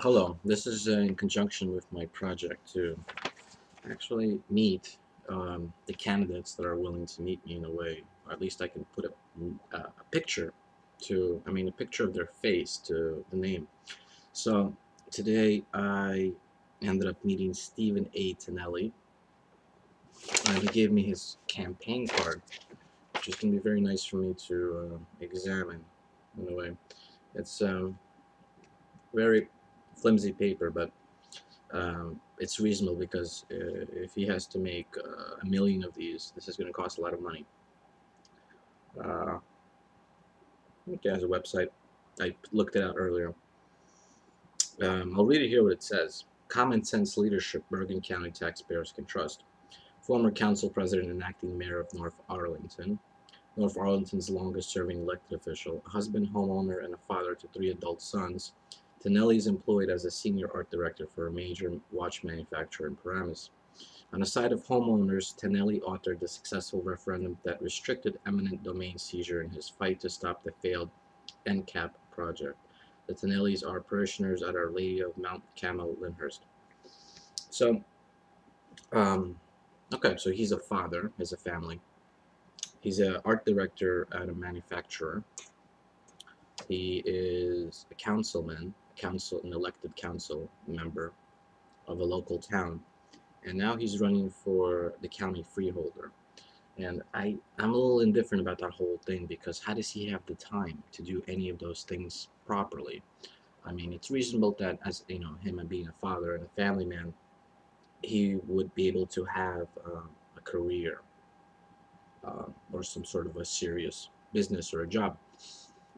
Hello, this is in conjunction with my project to actually meet the candidates that are willing to meet me in a way, or at least I can put a picture a picture of their face to the name. So today I ended up meeting Stephen A. Tonelli, and he gave me his campaign card, which is going to be very nice for me to examine in a way. It's very flimsy paper, but it's reasonable because if he has to make a million of these, this is going to cost a lot of money. Uh, it has a website. I looked it out earlier. I'll read it here what it says. Common sense leadership Bergen County taxpayers can trust. Former council president and acting mayor of North Arlington. North Arlington's longest serving elected official, a husband, homeowner, and a father to three adult sons. Tonelli is employed as a senior art director for a major watch manufacturer in Paramus. On the side of homeowners, Tonelli authored the successful referendum that restricted eminent domain seizure in his fight to stop the failed NCAP project. The Tonellis are parishioners at Our Lady of Mount Carmel, Lyndhurst. So, um, okay, so he's a father, has a family. He's an art director at a manufacturer. He is a councilman, an elected council member of a local town, and now he's running for the county freeholder. And I'm a little indifferent about that whole thing because how does he have the time to do any of those things properly? I mean, it's reasonable that as you know, him and being a father and a family man, he would be able to have a career or some sort of a serious business or a job.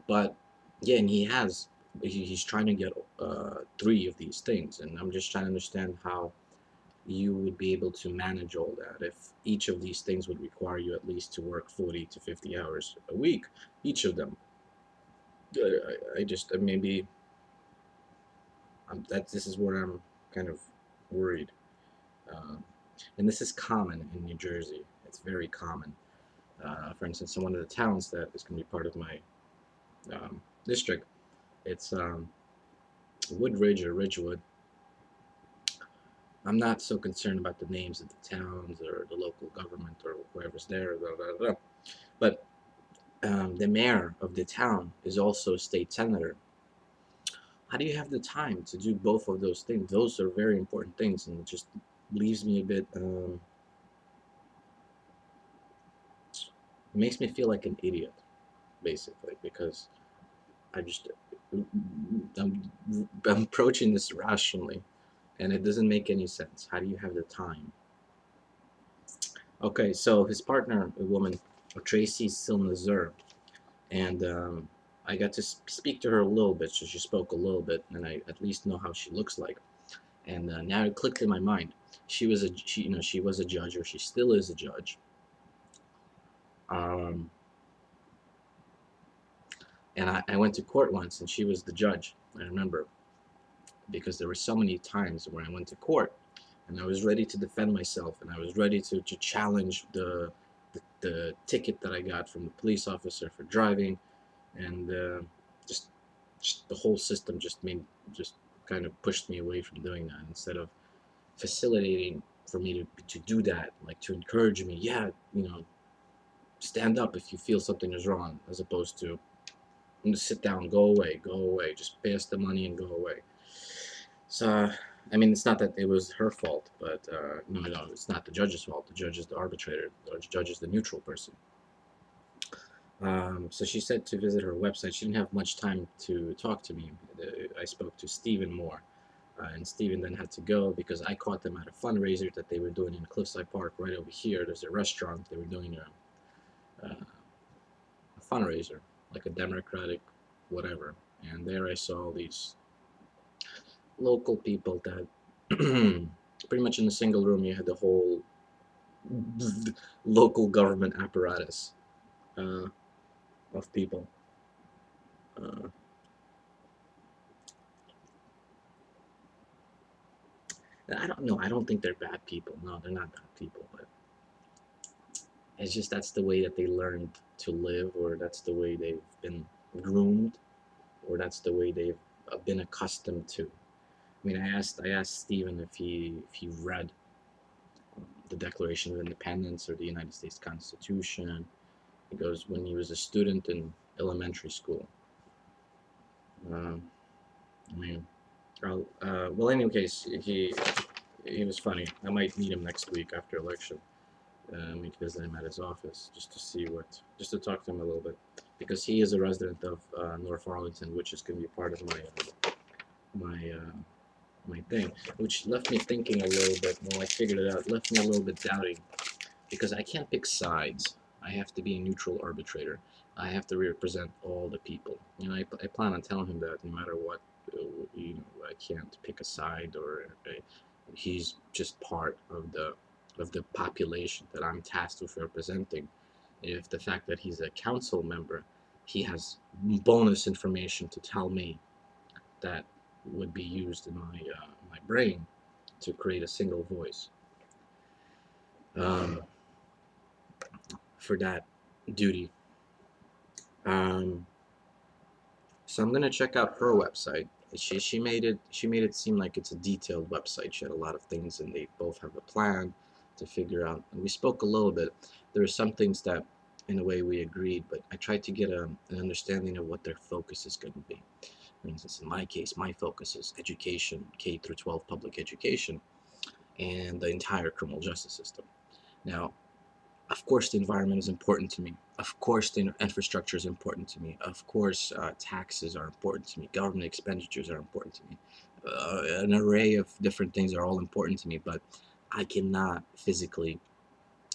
But yeah, and he's trying to get three of these things, and I'm just trying to understand how you would be able to manage all that if each of these things would require you at least to work 40 to 50 hours a week, each of them. I just maybe that this is where I'm kind of worried, um, and this is common in New Jersey. It's very common. For instance, in one of the towns that is going to be part of my district, it's Woodridge or Ridgewood. I'm not so concerned about the names of the towns or the local government or whoever's there, blah, blah, blah. But the mayor of the town is also a state senator. How do you have the time to do both of those things? Those are very important things, and it just leaves me a bit. It makes me feel like an idiot, basically, because I just I'm, I'm approaching this rationally, and it doesn't make any sense. How do you have the time? Okay, so his partner, a woman, Tracy Silna Zur, and I got to speak to her a little bit. So she spoke a little bit, and I at least know how she looks like. And now it clicked in my mind. She was a judge, or she still is a judge. Um, and I went to court once, and she was the judge. I remember because there were so many times when I went to court, and I was ready to defend myself, and I was ready to challenge the ticket that I got from the police officer for driving, and just, just the whole system just kind of pushed me away from doing that instead of facilitating for me to do that, like to encourage me, yeah, stand up if you feel something is wrong, as opposed to sit down, go away, just pay us the money and go away. So, I mean, it's not that it was her fault, but no, it's not the judge's fault. The judge is the arbitrator. The judge is the neutral person. So she said to visit her website. She didn't have much time to talk to me. I spoke to Stephen more, and Stephen then had to go because I caught them at a fundraiser that they were doing in Cliffside Park right over here. There's a restaurant. They were doing a fundraiser, like a Democratic whatever. And there I saw these local people that pretty much in a single room you had the whole local government apparatus uh, of people. Uh, I don't know. I don't think they're bad people. No, they're not bad people. But it's just that's the way that they learned to live, or that's the way they've been groomed, or that's the way they've been accustomed to. I mean, I asked Stephen if he read the Declaration of Independence or the United States Constitution. He goes, when he was a student in elementary school. I mean, well, in any case, he was funny. I might meet him next week after election. Meet visit him at his office just to see just to talk to him a little bit, because he is a resident of North Arlington, which is going to be part of my my thing, which left me thinking a little bit. Well, I figured it out. Left me a little bit doubting, because I can't pick sides. I have to be a neutral arbitrator. I have to represent all the people. You know, I plan on telling him that no matter what, you know, I can't pick a side, or he's just part of the population that I'm tasked with representing. If the fact that he's a council member, he has bonus information to tell me that would be used in my brain to create a single voice. For that duty. Um, so I'm gonna check out her website. She made it seem like it's a detailed website. She had a lot of things, and they both have a plan to figure out. And we spoke a little bit. There are some things that, in a way, we agreed, but I tried to get an understanding of what their focus is going to be. For instance, in my case, my focus is education, K through 12 public education, and the entire criminal justice system. Now, of course, the environment is important to me. Of course, the infrastructure is important to me. Of course, taxes are important to me. Government expenditures are important to me. An array of different things are all important to me, but I cannot physically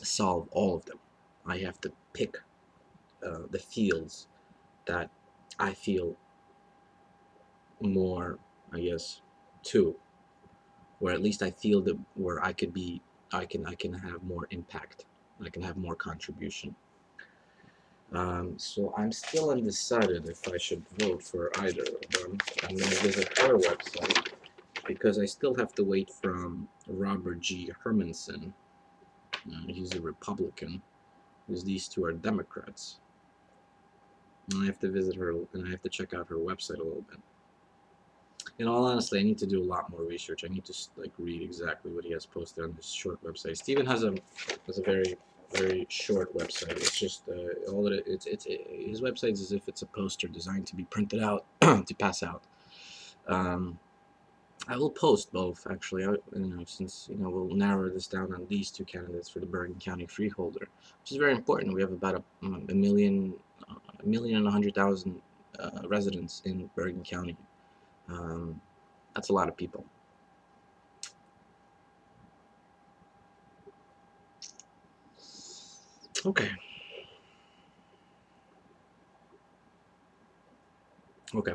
solve all of them. I have to pick the fields that I feel more, I guess, to, or at least I feel that where I could be, I can have more impact. I can have more contribution. So I'm still undecided if I should vote for either of them. I'm going to visit her website because I still have to wait from Robert G. Hermanson. He's a Republican, because these two are Democrats. And I have to visit her, and I have to check out her website a little bit. In all honesty, I need to do a lot more research. I need to read exactly what he has posted on his short website. Stephen has a very short website. It's just all that his website is as if it's a poster designed to be printed out to pass out. I will post both, actually. Since we'll narrow this down on these two candidates for the Bergen County Freeholder, which is very important. We have about a million and 100,000 residents in Bergen County. That's a lot of people. Okay. Okay.